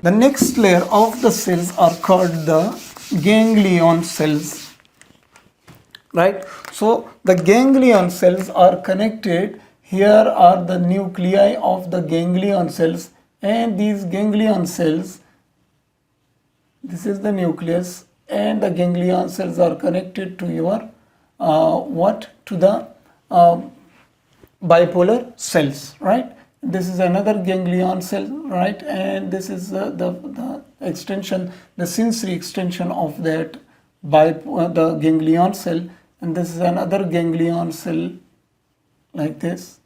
The next layer of the cells are called the ganglion cells, right? So the ganglion cells are connected. Here are the nuclei of the ganglion cells, and these ganglion cells, this is the nucleus, and the ganglion cells are connected to your to the bipolar cells, right? This is another ganglion cell, right? And this is the extension, the sensory extension of that the ganglion cell, and this is another ganglion cell like this,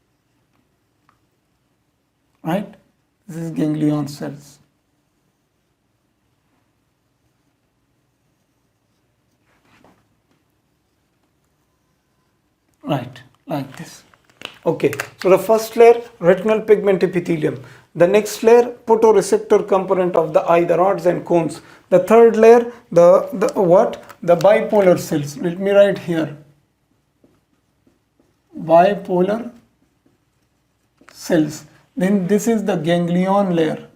right? This is ganglion cells. Right, like this. Okay, so the first layer, retinal pigment epithelium. The next layer, photoreceptor component of the eye, the rods and cones. The third layer, the bipolar cells. Let me write here. Bipolar cells. Then this is the ganglion layer.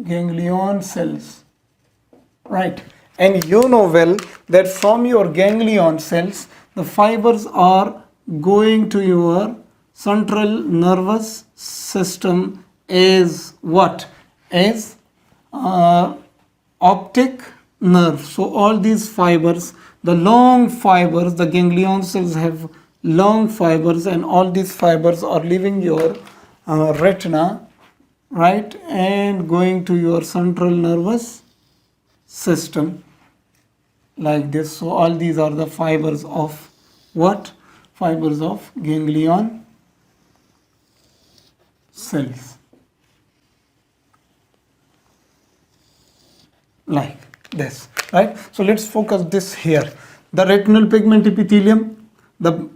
Ganglion cells. Right. And you know well that from your ganglion cells, the fibers are going to your central nervous system as what? As optic nerve. So all these fibers, the long fibers, the ganglion cells have long fibers, and all these fibers are leaving your retina, right, and going to your central nervous system like this. So all these are the fibers of what? Fibers of ganglion cells, like this, right? So let's focus this here. The retinal pigment epithelium, the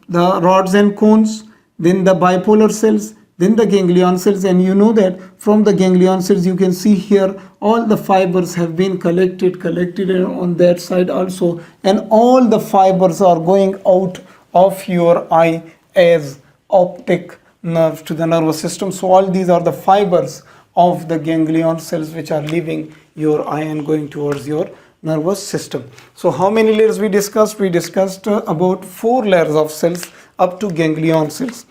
rods and cones, then the bipolar cells, then the ganglion cells. And you know that from the ganglion cells, you can see here all the fibers have been collected on that side also, and all the fibers are going out of your eye as optic nerve to the nervous system. So all these are the fibers of the ganglion cells which are leaving your eye and going towards your nervous system. So how many layers we discussed? We discussed about 4 layers of cells up to ganglion cells.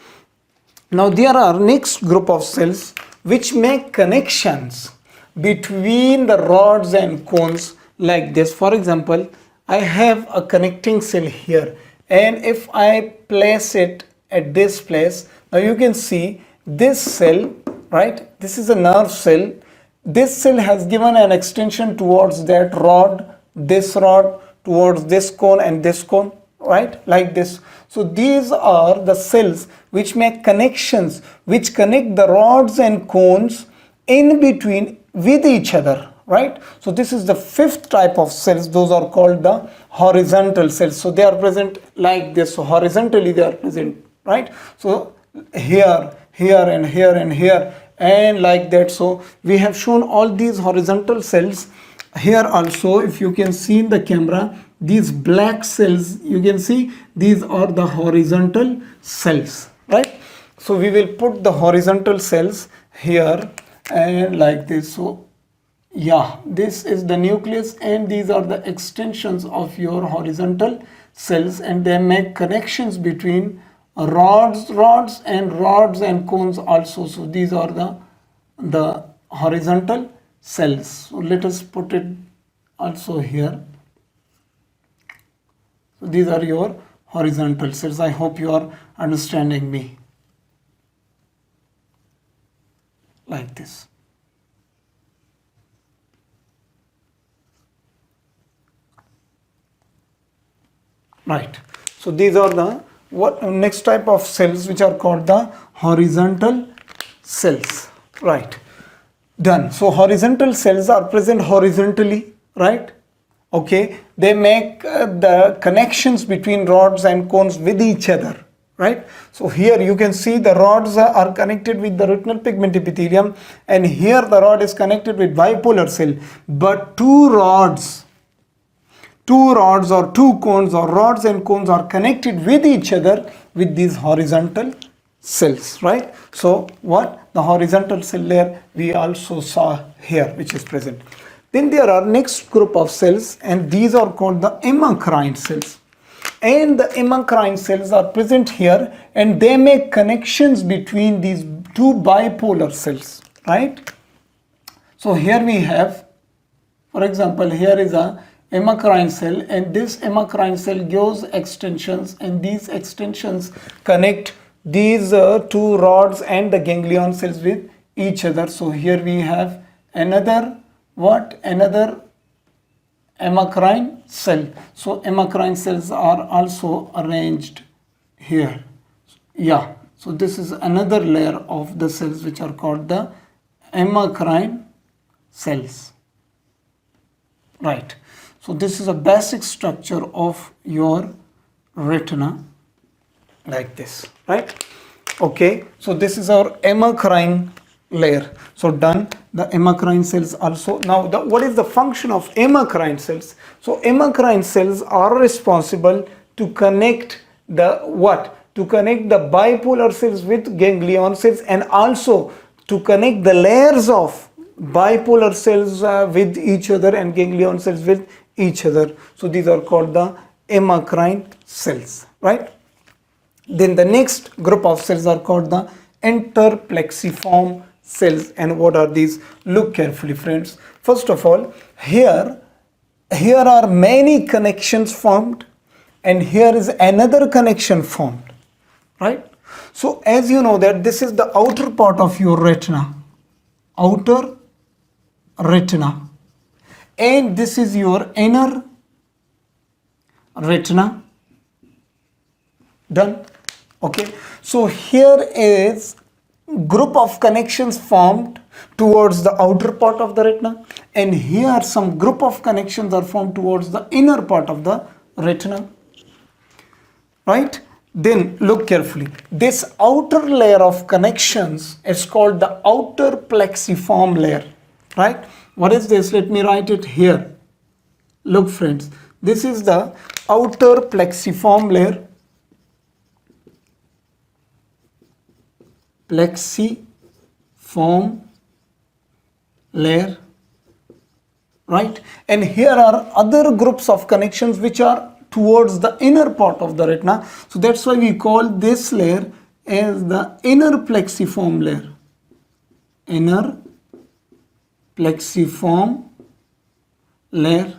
Now there are next group of cells which make connections between the rods and cones like this. For example, I have a connecting cell here, and if I place it at this place, now you can see this cell, right? This is a nerve cell. This cell has given an extension towards that rod, this rod, towards this cone and this cone, right? Like this. So these are the cells which make connections, which connect the rods and cones in between with each other, right? So this is the 5th type of cells. Those are called the horizontal cells. So they are present like this. So horizontally they are present, right? So here, here and here and here and like that. So we have shown all these horizontal cells here also. If you can see in the camera, these black cells, you can see these are the horizontal cells, right? So we will put the horizontal cells here and like this. So yeah, this is the nucleus, and these are the extensions of your horizontal cells, and they make connections between rods and cones also. So these are the horizontal cells. So let us put it also here. So these are your horizontal cells. I hope you are understanding me. Like this. Right. So these are the next type of cells which are called the horizontal cells. Right. Done. So horizontal cells are present horizontally, right? Okay. They make the connections between rods and cones with each other, right? So here you can see the rods are connected with the retinal pigment epithelium, and here the rod is connected with bipolar cell. But two rods or two cones or rods and cones are connected with each other with these horizontal cells, right? So what? The horizontal cell layer we also saw here, which is present. Then there are next group of cells, and these are called the amacrine cells. And the amacrine cells are present here, and they make connections between these two bipolar cells, right? So here we have, for example, here is a amacrine cell, and this amacrine cell gives extensions, and these extensions connect these two rods and the ganglion cells with each other. So here we have another what? Another amacrine cell. So amacrine cells are also arranged here. Yeah, so this is another layer of the cells which are called the amacrine cells, right? So this is a basic structure of your retina, like this, right? Okay, so this is our amacrine layer. So done, the amacrine cells also. Now what is the function of amacrine cells? So amacrine cells are responsible to connect the what? To connect the bipolar cells with ganglion cells, and also to connect the layers of bipolar cells with each other and ganglion cells with each other. So these are called the amacrine cells, right? Then the next group of cells are called the interplexiform cells. And what are these? Look carefully, friends. First of all, here are many connections formed, and here is another connection formed, right? So as you know that this is the outer part of your retina, outer retina, and this is your inner retina. Done. Okay, so here is group of connections formed towards the outer part of the retina, and here some group of connections are formed towards the inner part of the retina, right? Then look carefully, this outer layer of connections is called the outer plexiform layer, right? What is this? Let me write it here. Look friends, this is the outer plexiform layer, plexiform layer, right? And here are other groups of connections which are towards the inner part of the retina. So that's why we call this layer as the inner plexiform layer. Inner plexiform layer,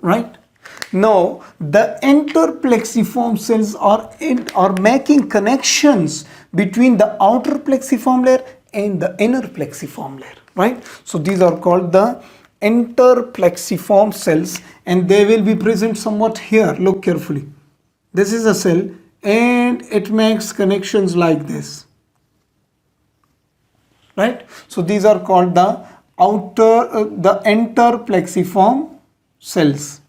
right? Now the interplexiform cells are making connections between the outer plexiform layer and the inner plexiform layer, right? So these are called the interplexiform cells, and they will be present somewhat here. Look carefully, this is a cell and it makes connections like this, right? So these are called the the interplexiform cells,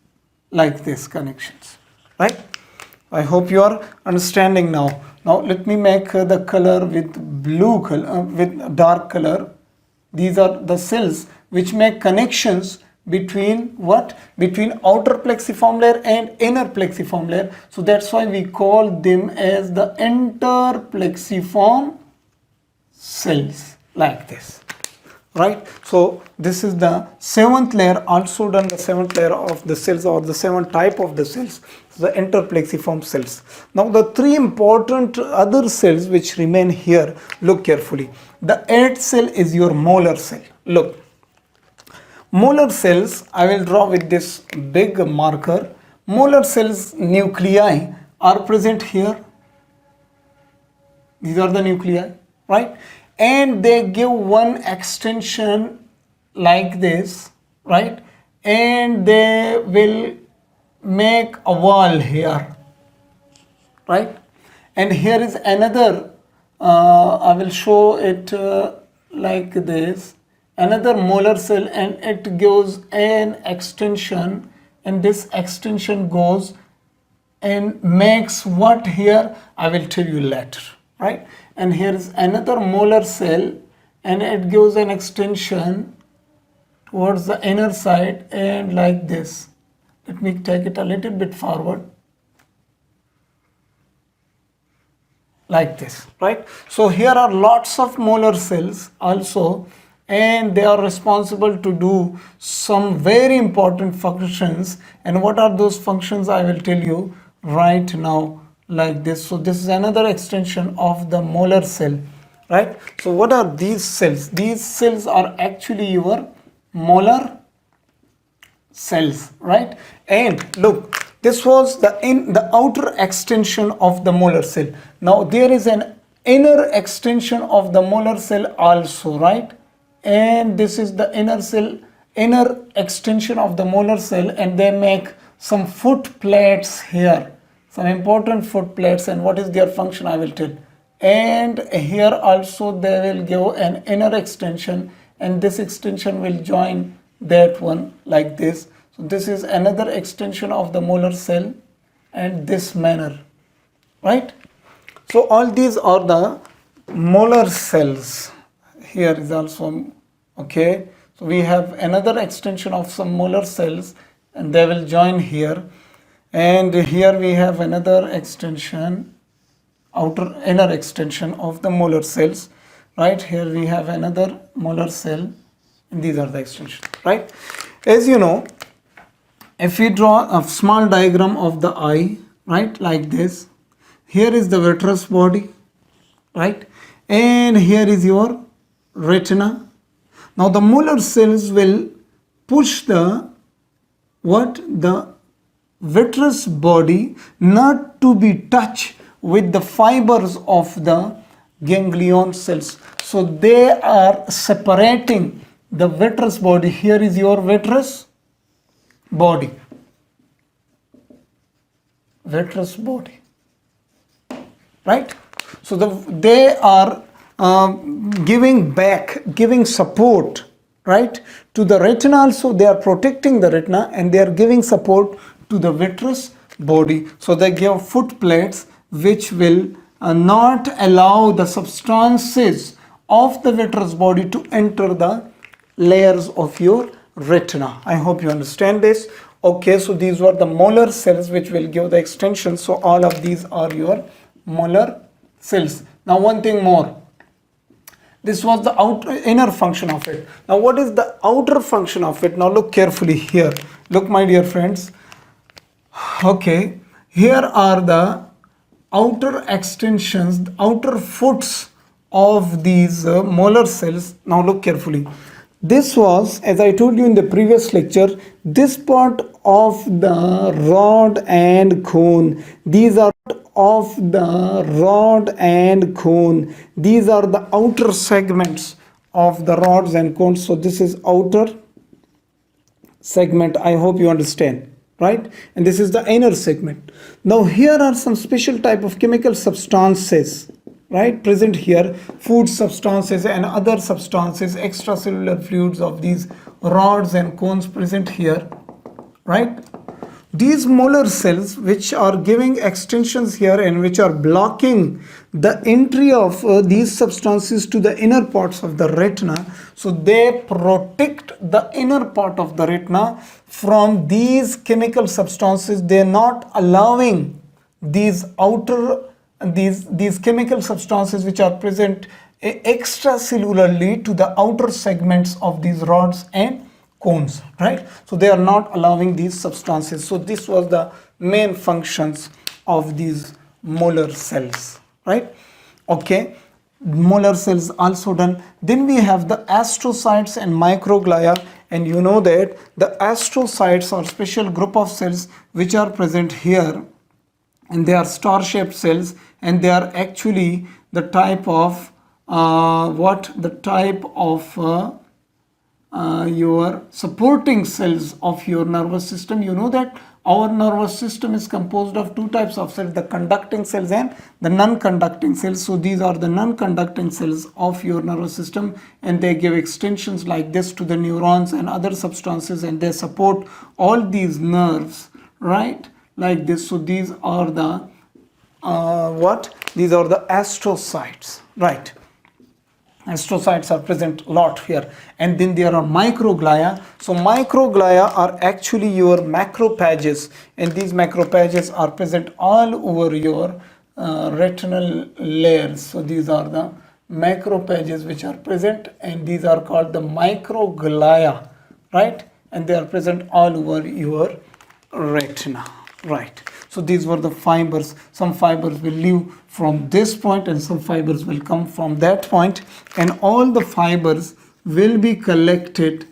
like this connections, right? I hope you are understanding now. Now let me make the color with blue color, with dark color. These are the cells which make connections between what? Between outer plexiform layer and inner plexiform layer. So that's why we call them as the interplexiform cells, like this, right? So this is the seventh layer, also done the seventh layer of the cells, or the seventh type of the cells, the interplexiform cells. Now the three important other cells which remain here, look carefully. The eighth cell is your molar cell. Look, molar cells, I will draw with this big marker. Molar cells nuclei are present here. These are the nuclei, right? And they give one extension like this, right? And they will make a wall here, right? And here is another, I will show it like this, another molar cell, and it gives an extension, and this extension goes and makes what here? I will tell you later, right? And here is another molar cell, and it gives an extension towards the inner side, and like this. Let me take it a little bit forward. like this, right? So here are lots of molar cells also, and they are responsible to do some very important functions. And what are those functions? I will tell you right now, like this. So this is another extension of the molar cell, right? So what are these cells? These cells are actually your molar cells, right? And look, this was the outer extension of the molar cell. Now there is an inner extension of the molar cell also, right? And this is the inner extension of the molar cell, and they make some foot plates here, some important foot plates. And what is their function, I will tell. And here also they will give an inner extension, and this extension will join that one like this. So this is another extension of the molar cell, and this manner, right? So all these are the molar cells. Here is also, okay, so we have another extension of some molar cells, and they will join here. And here we have another extension, inner extension of the molar cells, right? Here we have another molar cell, and these are the extensions, right? As you know, if we draw a small diagram of the eye, right, like this, here is the vitreous body, right, and here is your retina. Now the molar cells will push the vitreous body not to be touched with the fibers of the ganglion cells. So they are separating the vitreous body. Here is your vitreous body, right? So they are giving support, right, to the retina also. They are protecting the retina, and they are giving support to the vitreous body. So they give foot plates which will not allow the substances of the vitreous body to enter the layers of your retina. I hope you understand this. Okay, so these were the molar cells which will give the extension. So all of these are your molar cells. Now one thing more. This was the inner function of it. Now what is the outer function of it? Now look carefully here. Look, my dear friends. Okay, here are the outer extensions, the outer foots of these molar cells. Now look carefully. This was, as I told you in the previous lecture, this part of the rod and cone. These are of the rod and cone. These are the outer segments of the rods and cones. So this is outer segment. I hope you understand, right? And this is the inner segment. Now here are some special type of chemical substances, right, present here. Food substances and other substances, extracellular fluids of these rods and cones present here, right? These molar cells which are giving extensions here and which are blocking the entry of these substances to the inner parts of the retina. So they protect the inner part of the retina from these chemical substances. They are not allowing these chemical substances which are present extracellularly to the outer segments of these rods and cones, right? So they are not allowing these substances. So this was the main functions of these molar cells, right? Okay, molar cells also done. Then we have the astrocytes and microglia, and you know that the astrocytes are special group of cells which are present here, and they are star-shaped cells, and they are actually the type of your supporting cells of your nervous system. You know that our nervous system is composed of two types of cells, the conducting cells and the non-conducting cells. So these are the non-conducting cells of your nervous system, and they give extensions like this to the neurons and other substances, and they support all these nerves, right, like this. So these are the these are the astrocytes, right? Astrocytes are present a lot here. And then there are microglia. So microglia are actually your macrophages, and these macrophages are present all over your retinal layers. So these are the macrophages which are present, and these are called the microglia, right? And they are present all over your retina, right? So these were the fibers. Some fibers will leave from this point and some fibers will come from that point, and all the fibers will be collected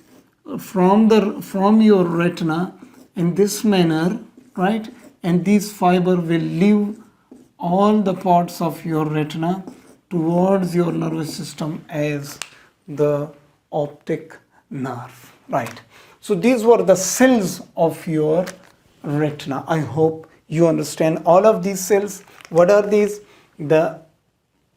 from your retina in this manner, right? And these fiber will leave all the parts of your retina towards your nervous system as the optic nerve, right? So these were the cells of your retina. I hope you understand all of these cells. What are these? The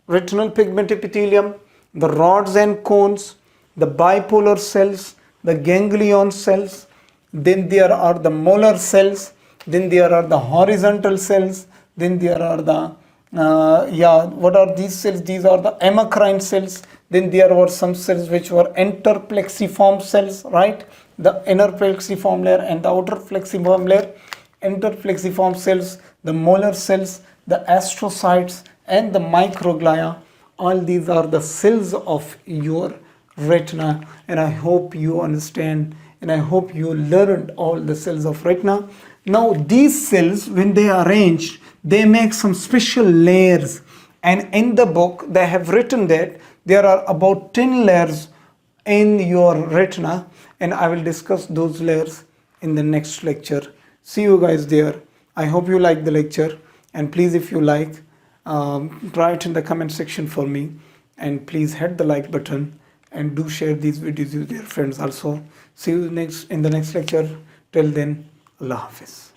retinal pigment epithelium, the rods and cones, the bipolar cells, the ganglion cells, then there are the molar cells, then there are the horizontal cells, then there are the what are these cells? These are the amacrine cells. Then there were some cells which were interplexiform cells, right? The inner plexiform layer and the outer plexiform layer. Interplexiform cells, the molar cells, the astrocytes, and the microglia. All these are the cells of your retina, and I hope you understand, and I hope you learned all the cells of retina. Now these cells, when they are arranged, they make some special layers, and in the book they have written that there are about 10 layers in your retina, and I will discuss those layers in the next lecture. See you guys there. I hope you like the lecture, and please, if you like, write in the comment section for me, and please hit the like button and do share these videos with your friends also. See you in the next lecture. Till then, Allah Hafiz.